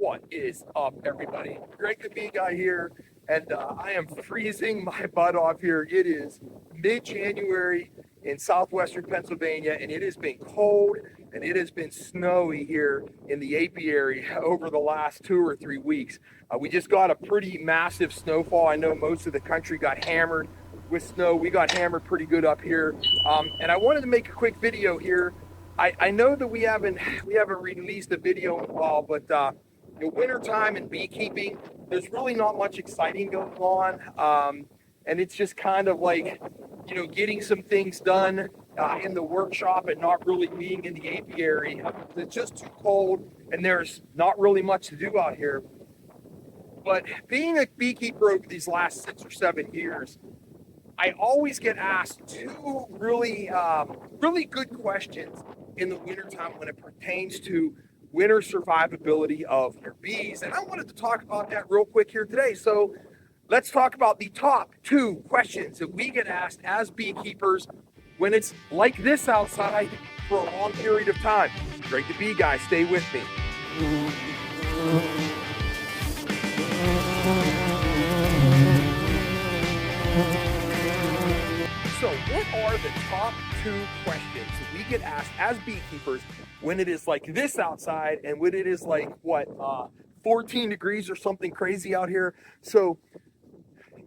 What is up, everybody? Greg the Bee Guy here, and I am freezing my butt off here. It is mid-January in southwestern Pennsylvania, and it has been cold and it has been snowy here in the apiary over the last 2 or 3 weeks. We just got a pretty massive snowfall. I know most of the country got hammered with snow. We got hammered pretty good up here, and I wanted to make a quick video here. I know that we haven't released a video in a while, but winter time and beekeeping, there's really not much exciting going on, and it's just kind of like getting some things done in the workshop and not really being in the apiary. It's just too cold, and there's not really much to do out here. But being a beekeeper over these last 6 or 7 years, I always get asked two really good questions in the wintertime when it pertains to winter survivability of your bees. And I wanted to talk about that real quick here today. So let's talk about the top 2 questions that we get asked as beekeepers when it's like this outside for a long period of time. Greg the Bee Guy, stay with me. So what are the top 2 questions that we get asked as beekeepers when it is like this outside and when it is like, 14 degrees or something crazy out here? So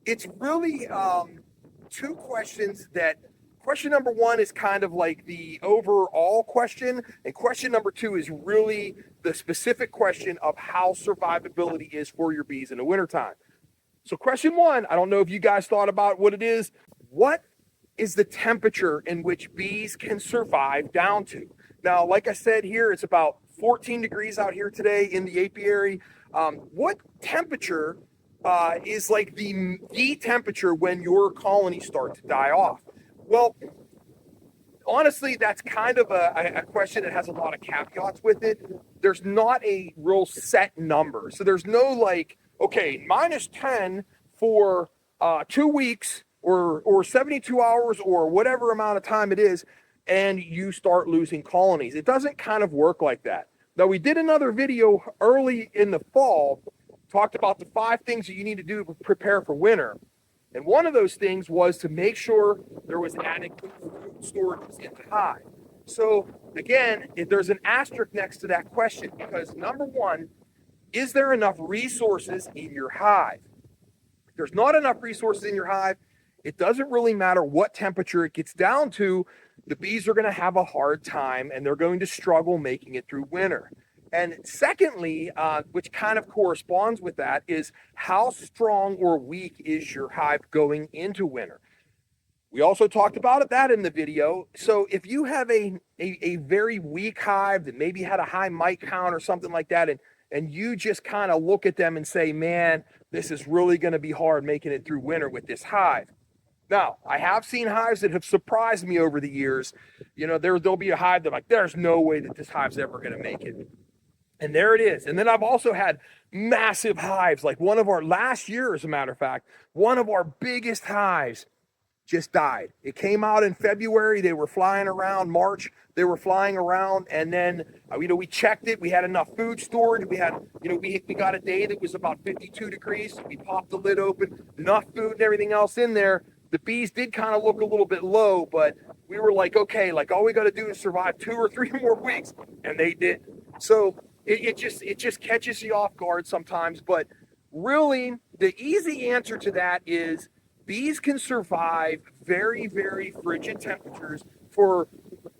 it's really 2 questions that, question number 1 is kind of like the overall question, and question number 2 is really the specific question of how survivability is for your bees in the wintertime. So question 1, I don't know if you guys thought about what it is. What is the temperature in which bees can survive down to? Now, like I said here, it's about 14 degrees out here today in the apiary. What temperature is like the temperature when your colonies start to die off? Well, honestly, that's kind of a question that has a lot of caveats with it. There's not a real set number. So there's no like, okay, -10 for 2 weeks, or 72 hours or whatever amount of time it is, and you start losing colonies. It doesn't kind of work like that. Now, we did another video early in the fall, talked about the 5 things that you need to do to prepare for winter. And one of those things was to make sure there was adequate food storage in the hive. So again, if there's an asterisk next to that question, because number 1, is there enough resources in your hive? If there's not enough resources in your hive, it doesn't really matter what temperature it gets down to, the bees are going to have a hard time and they're going to struggle making it through winter. And secondly, which kind of corresponds with that, is how strong or weak is your hive going into winter? We also talked about that in the video. So if you have a very weak hive that maybe had a high mite count or something like that, and you just kind of look at them and say, man, this is really going to be hard making it through winter with this hive. Now, I have seen hives that have surprised me over the years. There'll be a hive that like, there's no way that this hive's ever going to make it. And there it is. And then I've also had massive hives, like one of our last year, as a matter of fact, one of our biggest hives just died. It came out in February. They were flying around. March, they were flying around. And then, we checked it. We had enough food storage. We had, we got a day that was about 52 degrees. So we popped the lid open, enough food and everything else in there. The bees did kind of look a little bit low, but we were like, okay, like all we got to do is survive 2 or 3 more weeks, and they did. So it just catches you off guard sometimes. But really, the easy answer to that is bees can survive very, very frigid temperatures for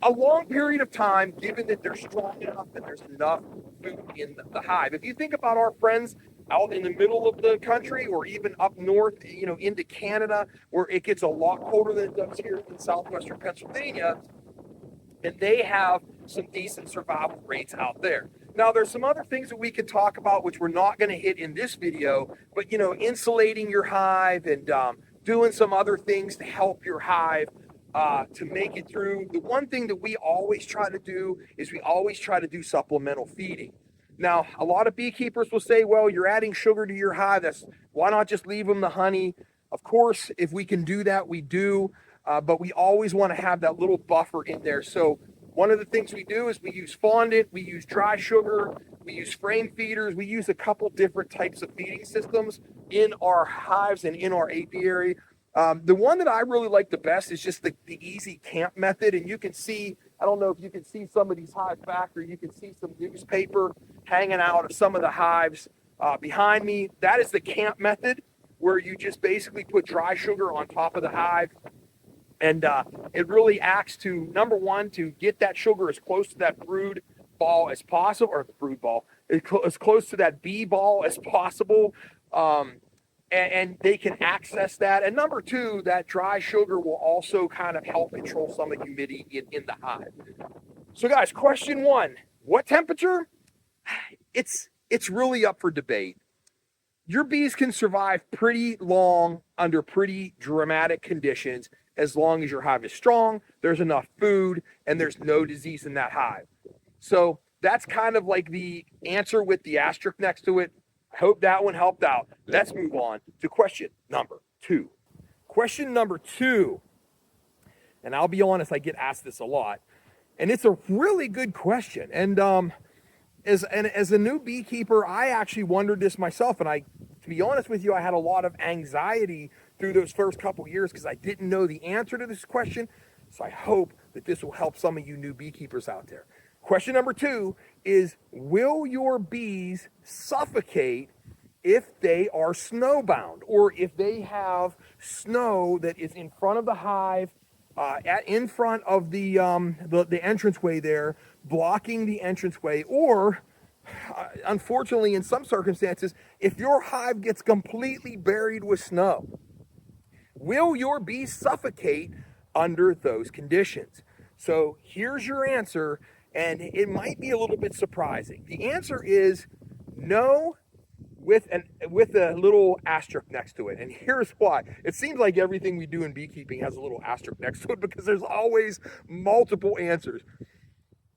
a long period of time, given that they're strong enough and there's enough food in the hive. If you think about our friends out in the middle of the country, or even up north, into Canada, where it gets a lot colder than it does here in southwestern Pennsylvania, and they have some decent survival rates out there. Now, there's some other things that we could talk about, which we're not going to hit in this video, but, insulating your hive and doing some other things to help your hive to make it through. The one thing that we always try to do is we always try to do supplemental feeding. Now, a lot of beekeepers will say, well, you're adding sugar to your hive. Why not just leave them the honey? Of course, if we can do that, we do. But we always want to have that little buffer in there. So one of the things we do is we use fondant, we use dry sugar, We use frame feeders. We use a couple different types of feeding systems in our hives and in our apiary. The one that I really like the best is just the easy camp method. And you can see, I don't know if you can see some of these hives back, or you can see some newspaper hanging out of some of the hives behind me. That is the camp method, where you just basically put dry sugar on top of the hive. And it really acts to, number one, to get that sugar as close to that brood ball as possible, or brood ball, as close to that bee ball as possible. And they can access that. And number two, that dry sugar will also kind of help control some of the humidity in the hive. So guys, question one, what temperature? It's really up for debate. Your bees can survive pretty long under pretty dramatic conditions as long as your hive is strong, there's enough food, and there's no disease in that hive. So that's kind of like the answer with the asterisk next to it. I hope that one helped out. Let's move on to question number two. Question number two, and I'll be honest, I get asked this a lot, and it's a really good question. And as a new beekeeper, I actually wondered this myself, and to be honest with you, I had a lot of anxiety through those first couple years because I didn't know the answer to this question. So I hope that this will help some of you new beekeepers out there. Question number two is, will your bees suffocate if they are snowbound, or if they have snow that is in front of the hive, in front of the entranceway there, blocking the entranceway, or unfortunately in some circumstances, if your hive gets completely buried with snow? Will your bees suffocate under those conditions? So here's your answer, and it might be a little bit surprising. The answer is no, with a little asterisk next to it. And here's why. It seems like everything we do in beekeeping has a little asterisk next to it, because there's always multiple answers.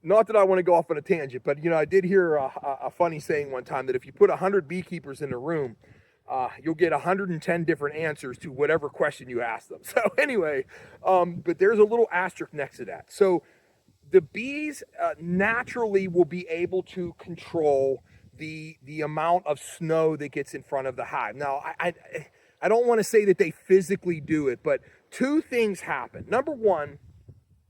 Not that I want to go off on a tangent, but I did hear a funny saying one time that if you put 100 beekeepers in a room, you'll get 110 different answers to whatever question you ask them. So anyway, but there's a little asterisk next to that. So the bees naturally will be able to control the amount of snow that gets in front of the hive. Now, I don't want to say that they physically do it, but two things happen. Number one,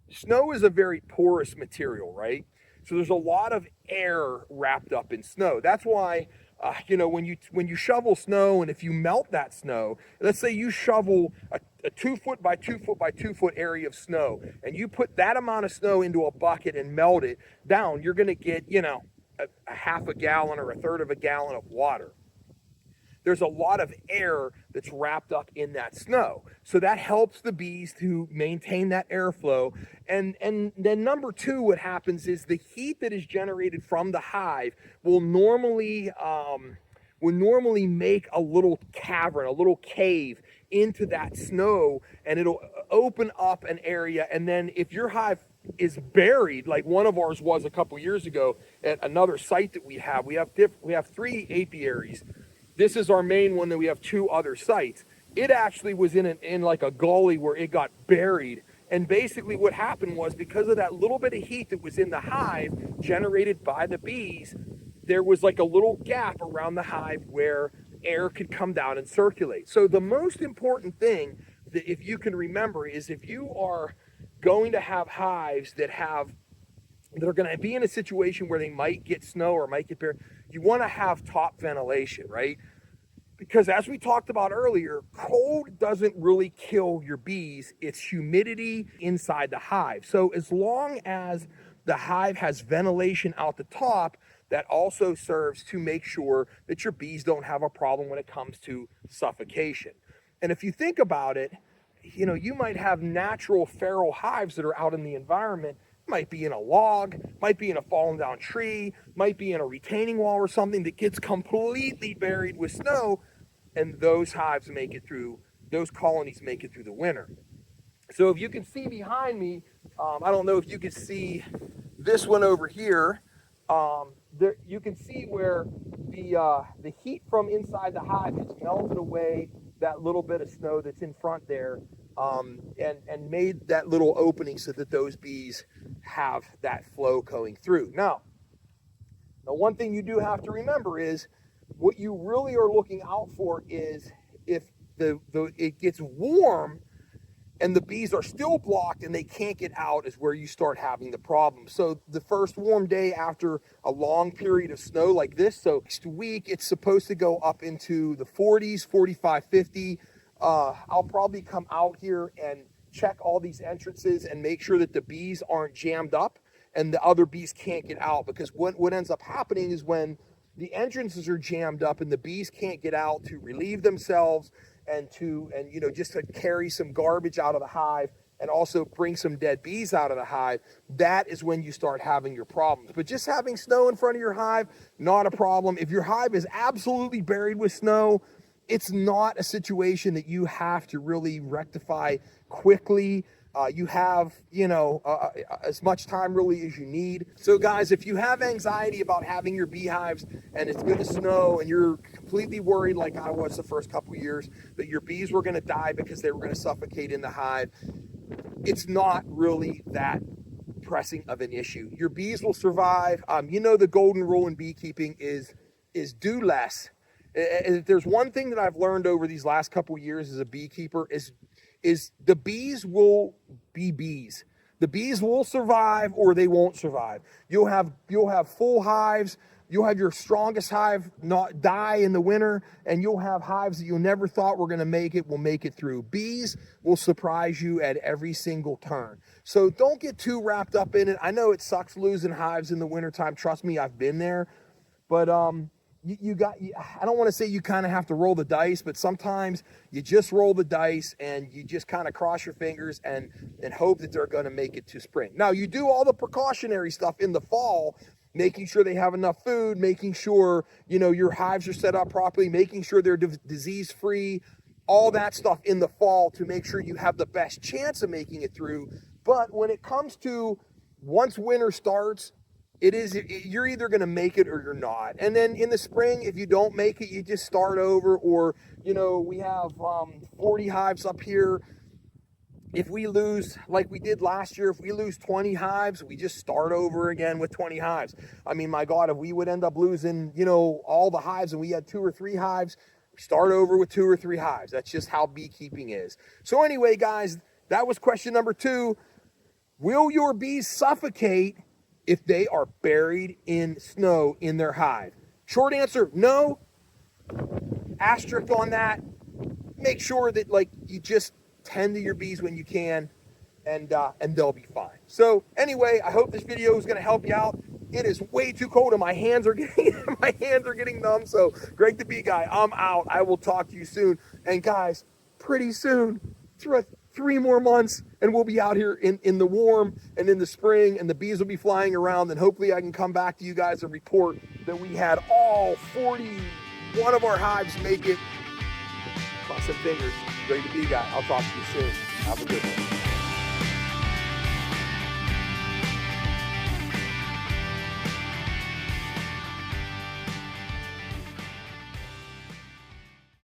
snow is a very porous material, right? So there's a lot of air wrapped up in snow. That's why, when you shovel snow, and if you melt that snow, let's say you shovel a 2 foot by 2 foot by 2 foot area of snow, and you put that amount of snow into a bucket and melt it down, you're going to get, a half a gallon or a third of a gallon of water. There's a lot of air that's wrapped up in that snow. So that helps the bees to maintain that airflow. And then number two, what happens is the heat that is generated from the hive will normally make a little cavern, a little cave into that snow, and it'll open up an area. And then if your hive is buried, like one of ours was a couple years ago at another site that we have 3 apiaries. This is our main one, that we have 2 other sites. It actually was in like a gully where it got buried. And basically what happened was, because of that little bit of heat that was in the hive generated by the bees, there was like a little gap around the hive where air could come down and circulate. So the most important thing that, if you can remember, is if you are going to have hives that are going to be in a situation where they might get snow or might get buried, you want to have top ventilation, right? Because as we talked about earlier, cold doesn't really kill your bees. It's humidity inside the hive. So as long as the hive has ventilation out the top, that also serves to make sure that your bees don't have a problem when it comes to suffocation. And if you think about it, you might have natural feral hives that are out in the environment. Might be in a log, might be in a fallen down tree, might be in a retaining wall or something that gets completely buried with snow, and those colonies make it through the winter. So if you can see behind me, I don't know if you can see this one over here. There, you can see where the heat from inside the hive has melted away that little bit of snow that's in front there, and made that little opening so that those bees have that flow going through. Now, Now, one thing you do have to remember is what you really are looking out for is if it gets warm and the bees are still blocked and they can't get out is where you start having the problem. So the first warm day after a long period of snow like this, so next week it's supposed to go up into the 40s, 45, 50. I'll probably come out here and check all these entrances and make sure that the bees aren't jammed up and the other bees can't get out, because what ends up happening is when the entrances are jammed up and the bees can't get out to relieve themselves and just to carry some garbage out of the hive and also bring some dead bees out of the hive, that is when you start having your problems. But just having snow in front of your hive, not a problem. If your hive is absolutely buried with snow, it's not a situation that you have to really rectify quickly. You have, as much time really as you need. So guys, if you have anxiety about having your beehives and it's going to snow and you're completely worried like I was the first couple years that your bees were going to die because they were going to suffocate in the hive, it's not really that pressing of an issue. Your bees will survive. The golden rule in beekeeping is do less. If there's one thing that I've learned over these last couple years as a beekeeper is the bees will be bees. The bees will survive or they won't survive. You'll have full hives. You'll have your strongest hive not die in the winter, and you'll have hives that you never thought were going to make it will make it through. Bees will surprise you at every single turn. So don't get too wrapped up in it. I know it sucks losing hives in the wintertime. Trust me, I've been there. But I don't want to say you kind of have to roll the dice, but sometimes you just roll the dice and you just kind of cross your fingers and hope that they're going to make it to spring. Now, you do all the precautionary stuff in the fall, making sure they have enough food, making sure, your hives are set up properly, making sure they're disease-free, all that stuff in the fall to make sure you have the best chance of making it through. But when it comes to once winter starts, you're either going to make it or you're not. And then in the spring, if you don't make it, you just start over. Or, we have 40 hives up here. If we lose, like we did last year, if we lose 20 hives, we just start over again with 20 hives. I mean, my God, if we would end up losing, all the hives and we had 2 or 3 hives, we start over with 2 or 3 hives. That's just how beekeeping is. So anyway, guys, that was question number 2. Will your bees suffocate if they are buried in snow in their hive? Short answer, no. Asterisk on that. Make sure that you just tend to your bees when you can, and they'll be fine. So anyway, I hope this video is going to help you out. It is way too cold and my hands are getting numb. So Greg the Bee Guy, I'm out. I will talk to you soon. And guys, pretty soon, 3 more months, and we'll be out here in the warm and in the spring, and the bees will be flying around, and hopefully I can come back to you guys and report that we had all 41 of our hives make it. Cross some fingers. Greg the Bee Guy. I'll talk to you soon. Have a good one.